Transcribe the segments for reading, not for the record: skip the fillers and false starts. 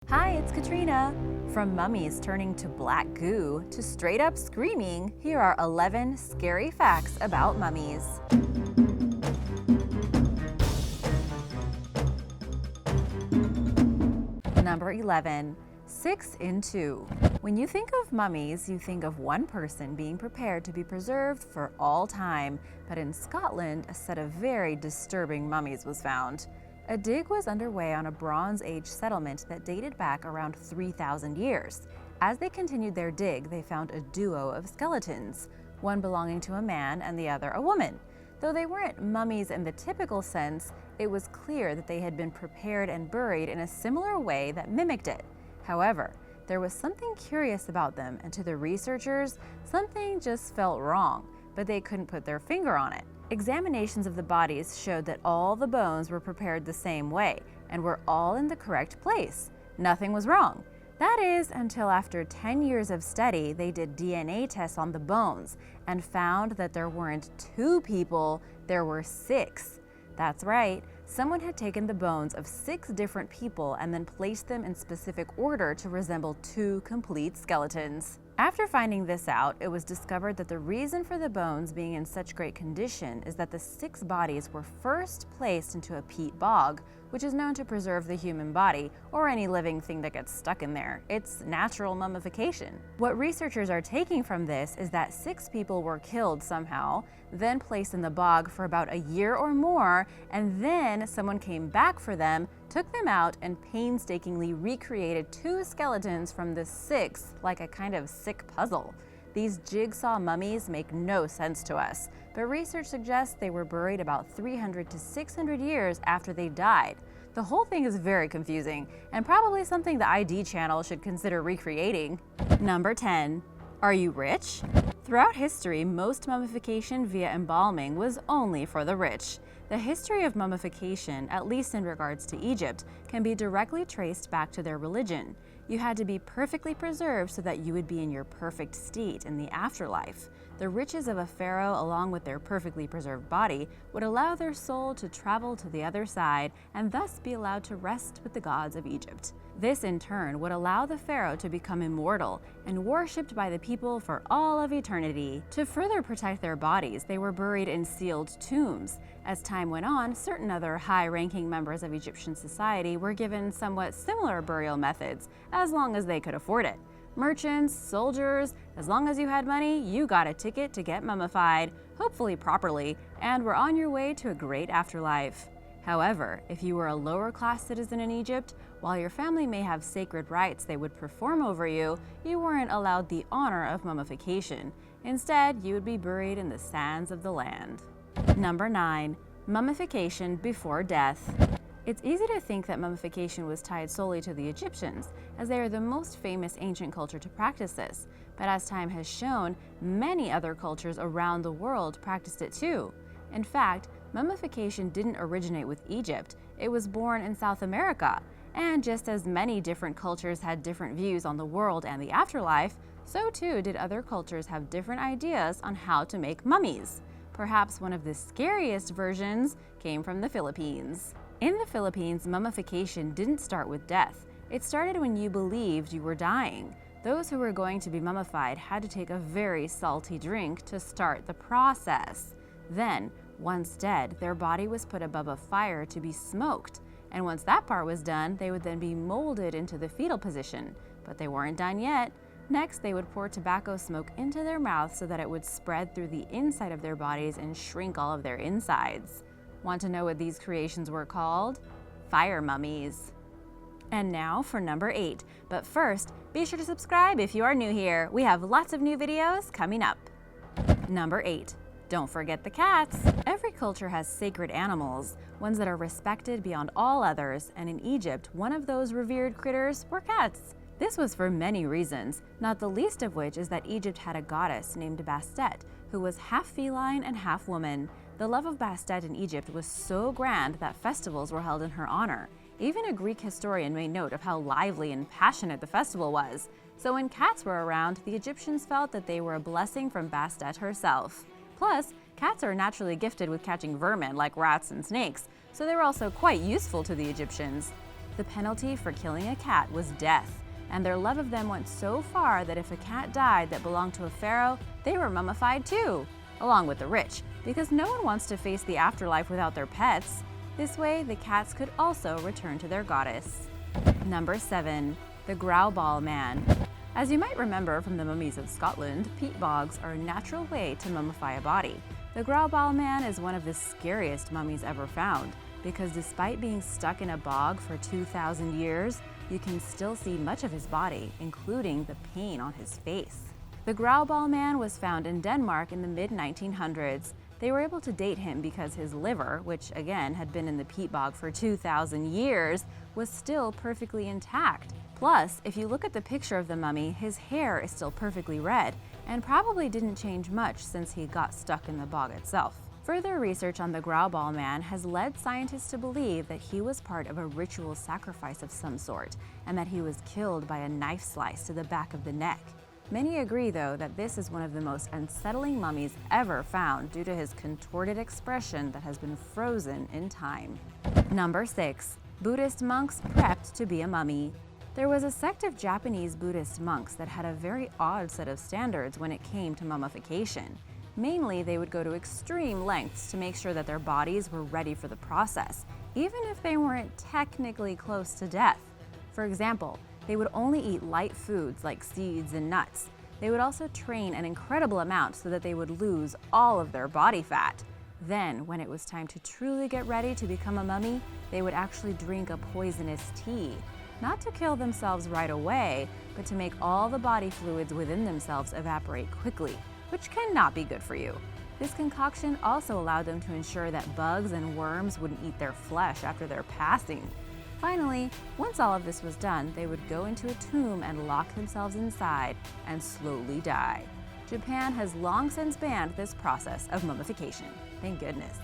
Hi, it's Katrina. From mummies turning to black goo to straight up screaming, here are 11 scary facts about mummies. Number 11. 6 in 2. When you think of mummies, you think of one person being prepared to be preserved for all time. But in Scotland, a set of very disturbing mummies was found. A dig was underway on a Bronze Age settlement that dated back around 3,000 years. As they continued their dig, they found a duo of skeletons, one belonging to a man and the other a woman. Though they weren't mummies in the typical sense, it was clear that they had been prepared and buried in a similar way that mimicked it. However, there was something curious about them, and to the researchers, something just felt wrong, but they couldn't put their finger on it. Examinations of the bodies showed that all the bones were prepared the same way and were all in the correct place. Nothing was wrong. That is, until after 10 years of study, they did DNA tests on the bones and found that there weren't 2 people, there were 6. That's right, someone had taken the bones of 6 different people and then placed them in specific order to resemble 2 complete skeletons. After finding this out, it was discovered that the reason for the bones being in such great condition is that the 6 bodies were first placed into a peat bog, which is known to preserve the human body or any living thing that gets stuck in there. It's natural mummification. What researchers are taking from this is that 6 people were killed somehow, then placed in the bog for about a year or more, and then someone came back for them, took them out, and painstakingly recreated 2 skeletons from the 6 like a kind of sick puzzle. These jigsaw mummies make no sense to us, but research suggests they were buried about 300 to 600 years after they died. The whole thing is very confusing, and probably something the ID channel should consider recreating. Number 10. Are you rich? Throughout history, most mummification via embalming was only for the rich. The history of mummification, at least in regards to Egypt, can be directly traced back to their religion. You had to be perfectly preserved so that you would be in your perfect state in the afterlife. The riches of a pharaoh, along with their perfectly preserved body, would allow their soul to travel to the other side and thus be allowed to rest with the gods of Egypt. This, in turn, would allow the pharaoh to become immortal and worshipped by the people for all of eternity. To further protect their bodies, they were buried in sealed tombs. As time went on, certain other high-ranking members of Egyptian society were given somewhat similar burial methods, as long as they could afford it. Merchants, soldiers, as long as you had money, you got a ticket to get mummified, hopefully properly, and were on your way to a great afterlife. However, if you were a lower-class citizen in Egypt, while your family may have sacred rites they would perform over you, you weren't allowed the honor of mummification. Instead, you would be buried in the sands of the land. Number 9. Mummification before death. It's easy to think that mummification was tied solely to the Egyptians, as they are the most famous ancient culture to practice this. But as time has shown, many other cultures around the world practiced it too. In fact, mummification didn't originate with Egypt, it was born in South America. And just as many different cultures had different views on the world and the afterlife, so too did other cultures have different ideas on how to make mummies. Perhaps one of the scariest versions came from the Philippines. In the Philippines, mummification didn't start with death. It started when you believed you were dying. Those who were going to be mummified had to take a very salty drink to start the process. Then, once dead, their body was put above a fire to be smoked. And once that part was done, they would then be molded into the fetal position. But they weren't done yet. Next, they would pour tobacco smoke into their mouth so that it would spread through the inside of their bodies and shrink all of their insides. Want to know what these creations were called? Fire mummies. And now for number 8. But first, be sure to subscribe if you are new here. We have lots of new videos coming up. Number 8. Don't forget the cats. Every culture has sacred animals, ones that are respected beyond all others, and in Egypt, one of those revered critters were cats. This was for many reasons, not the least of which is that Egypt had a goddess named Bastet, who was half feline and half woman. The love of Bastet in Egypt was so grand that festivals were held in her honor. Even a Greek historian made note of how lively and passionate the festival was. So when cats were around, the Egyptians felt that they were a blessing from Bastet herself. Plus, cats are naturally gifted with catching vermin like rats and snakes, so they were also quite useful to the Egyptians. The penalty for killing a cat was death, and their love of them went so far that if a cat died that belonged to a pharaoh, they were mummified too, along with the rich, because no one wants to face the afterlife without their pets. This way, the cats could also return to their goddess. Number 7. The Grauballe Man. As you might remember from the mummies of Scotland, peat bogs are a natural way to mummify a body. The Grauballe Man is one of the scariest mummies ever found, because despite being stuck in a bog for 2,000 years, you can still see much of his body, including the pain on his face. The Grauballe Man was found in Denmark in the mid-1900s. They were able to date him because his liver, which again had been in the peat bog for 2,000 years, was still perfectly intact. Plus, if you look at the picture of the mummy, his hair is still perfectly red and probably didn't change much since he got stuck in the bog itself. Further research on the Grauballe Man has led scientists to believe that he was part of a ritual sacrifice of some sort and that he was killed by a knife slice to the back of the neck. Many agree, though, that this is one of the most unsettling mummies ever found due to his contorted expression that has been frozen in time. Number 6. Buddhist monks prepped to be a mummy. There was a sect of Japanese Buddhist monks that had a very odd set of standards when it came to mummification. Mainly, they would go to extreme lengths to make sure that their bodies were ready for the process, even if they weren't technically close to death. For example, they would only eat light foods like seeds and nuts. They would also train an incredible amount so that they would lose all of their body fat. Then, when it was time to truly get ready to become a mummy, they would actually drink a poisonous tea. Not to kill themselves right away, but to make all the body fluids within themselves evaporate quickly, which cannot be good for you. This concoction also allowed them to ensure that bugs and worms wouldn't eat their flesh after their passing. Finally, once all of this was done, they would go into a tomb and lock themselves inside and slowly die. Japan has long since banned this process of mummification. Thank goodness.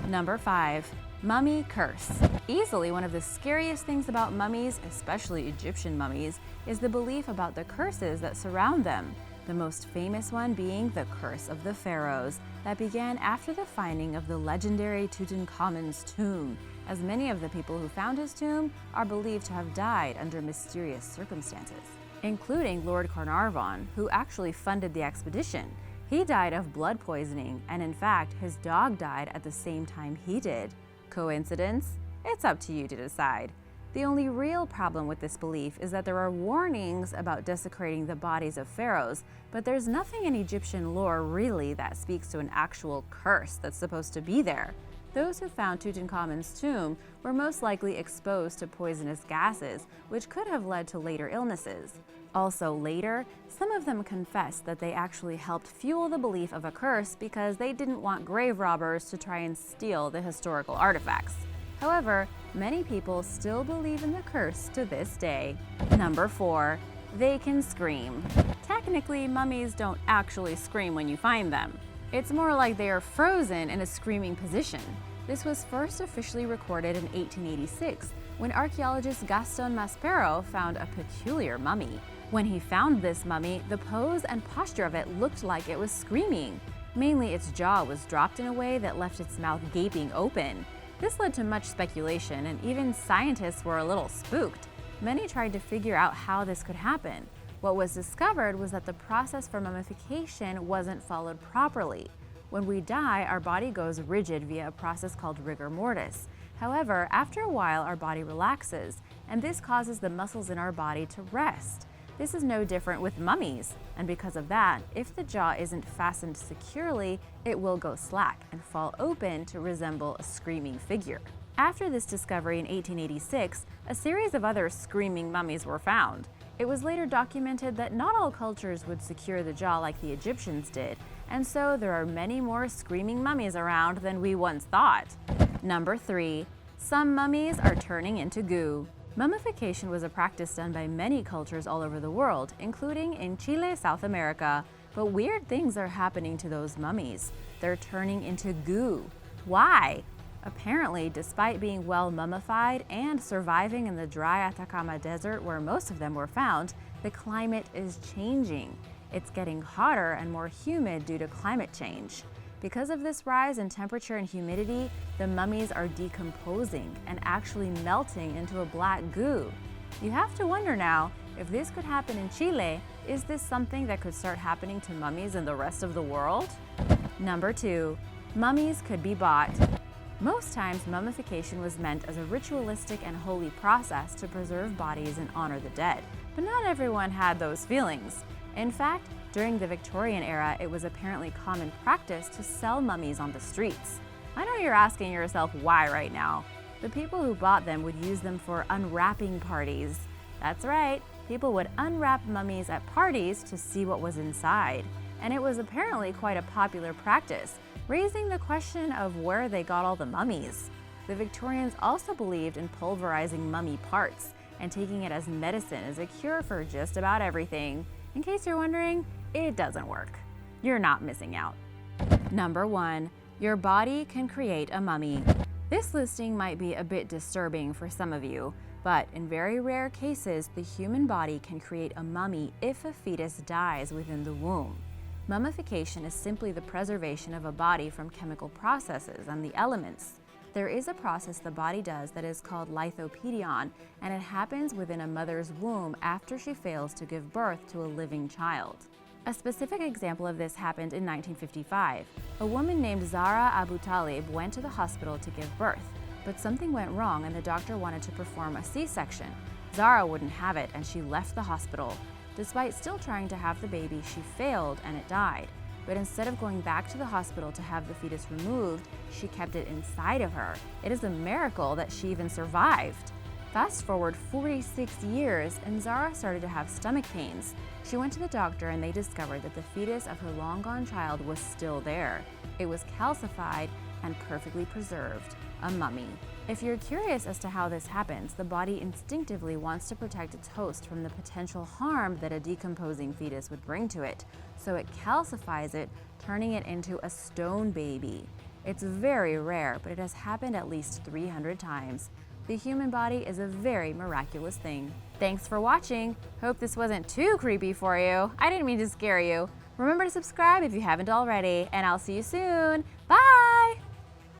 Number 5. Mummy curse. Easily one of the scariest things about mummies, especially Egyptian mummies, is the belief about the curses that surround them. The most famous one being the Curse of the Pharaohs, that began after the finding of the legendary Tutankhamun's tomb, as many of the people who found his tomb are believed to have died under mysterious circumstances, including Lord Carnarvon, who actually funded the expedition. He died of blood poisoning, and in fact, his dog died at the same time he did. Coincidence? It's up to you to decide. The only real problem with this belief is that there are warnings about desecrating the bodies of pharaohs, but there's nothing in Egyptian lore really that speaks to an actual curse that's supposed to be there. Those who found Tutankhamun's tomb were most likely exposed to poisonous gases, which could have led to later illnesses. Also later, some of them confessed that they actually helped fuel the belief of a curse because they didn't want grave robbers to try and steal the historical artifacts. However, many people still believe in the curse to this day. Number 4. They can scream. Technically, mummies don't actually scream when you find them. It's more like they are frozen in a screaming position. This was first officially recorded in 1886 when archaeologist Gaston Maspero found a peculiar mummy. When he found this mummy, the pose and posture of it looked like it was screaming. Mainly, its jaw was dropped in a way that left its mouth gaping open. This led to much speculation, and even scientists were a little spooked. Many tried to figure out how this could happen. What was discovered was that the process for mummification wasn't followed properly. When we die, our body goes rigid via a process called rigor mortis. However, after a while, our body relaxes, and this causes the muscles in our body to rest. This is no different with mummies, and because of that, if the jaw isn't fastened securely, it will go slack and fall open to resemble a screaming figure. After this discovery in 1886, a series of other screaming mummies were found. It was later documented that not all cultures would secure the jaw like the Egyptians did, and so there are many more screaming mummies around than we once thought. Number 3. Some mummies are turning into goo. Mummification was a practice done by many cultures all over the world, including in Chile, South America. But weird things are happening to those mummies. They're turning into goo. Why? Apparently, despite being well mummified and surviving in the dry Atacama Desert where most of them were found, the climate is changing. It's getting hotter and more humid due to climate change. Because of this rise in temperature and humidity, the mummies are decomposing and actually melting into a black goo. You have to wonder now, if this could happen in Chile, is this something that could start happening to mummies in the rest of the world? Number 2. Mummies could be bought. Most times, mummification was meant as a ritualistic and holy process to preserve bodies and honor the dead. But not everyone had those feelings. In fact, during the Victorian era, it was apparently common practice to sell mummies on the streets. I know you're asking yourself why right now. The people who bought them would use them for unwrapping parties. That's right, people would unwrap mummies at parties to see what was inside. And it was apparently quite a popular practice, raising the question of where they got all the mummies. The Victorians also believed in pulverizing mummy parts and taking it as medicine as a cure for just about everything. In case you're wondering, it doesn't work. You're not missing out. Number 1. Your body can create a mummy. This listing might be a bit disturbing for some of you, but in very rare cases, the human body can create a mummy if a fetus dies within the womb. Mummification is simply the preservation of a body from chemical processes and the elements. There is a process the body does that is called lithopedion, and it happens within a mother's womb after she fails to give birth to a living child. A specific example of this happened in 1955. A woman named Zara Abu Talib went to the hospital to give birth, but something went wrong and the doctor wanted to perform a C-section. Zara wouldn't have it and she left the hospital. Despite still trying to have the baby, she failed and it died. But instead of going back to the hospital to have the fetus removed, she kept it inside of her. It is a miracle that she even survived. Fast forward 46 years, and Zara started to have stomach pains. She went to the doctor and they discovered that the fetus of her long-gone child was still there. It was calcified and perfectly preserved, a mummy. If you're curious as to how this happens, the body instinctively wants to protect its host from the potential harm that a decomposing fetus would bring to it, so it calcifies it, turning it into a stone baby. It's very rare, but it has happened at least 300 times. The human body is a very miraculous thing. Thanks for watching. Hope this wasn't too creepy for you. I didn't mean to scare you. Remember to subscribe if you haven't already, and I'll see you soon. Bye!